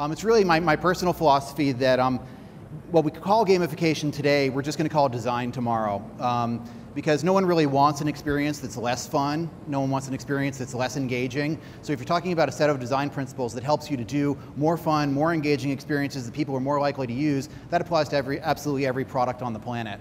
It's really my personal philosophy that what we call gamification today, we're just going to call design tomorrow. Because no one really wants an experience that's less fun. No one wants an experience that's less engaging. So if you're talking about a set of design principles that helps you to do more fun, more engaging experiences that people are more likely to use, that applies to absolutely every product on the planet.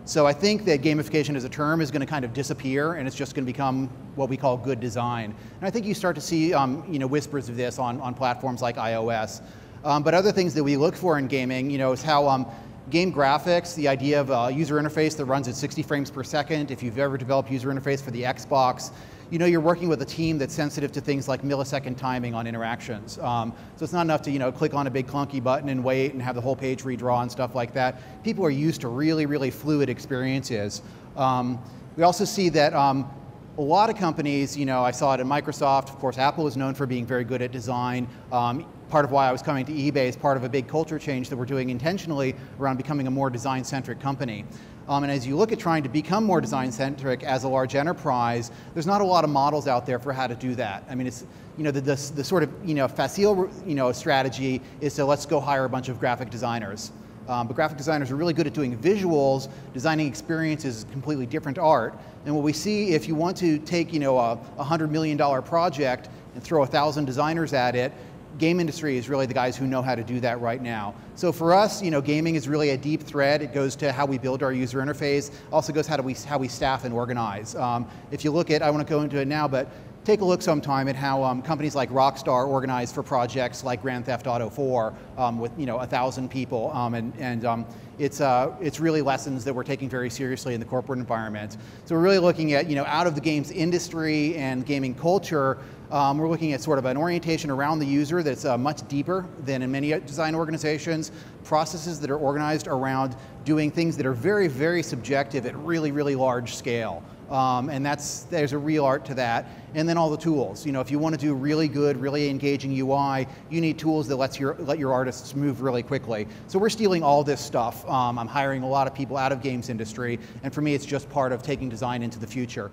So I think that gamification as a term is going to kind of disappear, and it's just going to become what we call good design. And I think you start to see whispers of this on platforms like iOS. But other things that we look for in gaming, is how game graphics, the idea of a user interface that runs at 60 frames per second. If you've ever developed user interface for the Xbox, you're working with a team that's sensitive to things like millisecond timing on interactions. So it's not enough to click on a big clunky button and wait and have the whole page redraw and stuff like that. People are used to really, really fluid experiences. We also see that a lot of companies, I saw it at Microsoft, of course Apple is known for being very good at design. Part of why I was coming to eBay is part of a big culture change that we're doing intentionally around becoming a more design-centric company. And as you look at trying to become more design-centric as a large enterprise, there's not a lot of models out there for how to do that. I mean, it's, the sort of, facile, strategy is to let's go hire a bunch of graphic designers. But graphic designers are really good at doing visuals. Designing experiences is completely different art. And what we see, if you want to take, a $100 million project and throw 1,000 designers at it, game industry is really the guys who know how to do that right now. So for us, gaming is really a deep thread. It goes to how we build our user interface. Also goes how we staff and organize. If you look at, I want to go into it now, but take a look sometime at how companies like Rockstar organize for projects like Grand Theft Auto 4 with 1,000 people, it's really lessons that we're taking very seriously in the corporate environment. So we're really looking at out of the games industry and gaming culture. We're looking at sort of an orientation around the user that's much deeper than in many design organizations. Processes that are organized around doing things that are very, very subjective at really, really large scale. And there's a real art to that. And then all the tools. If you want to do really good, really engaging UI, you need tools that let your artists move really quickly. So we're stealing all this stuff. I'm hiring a lot of people out of games industry, and for me, it's just part of taking design into the future.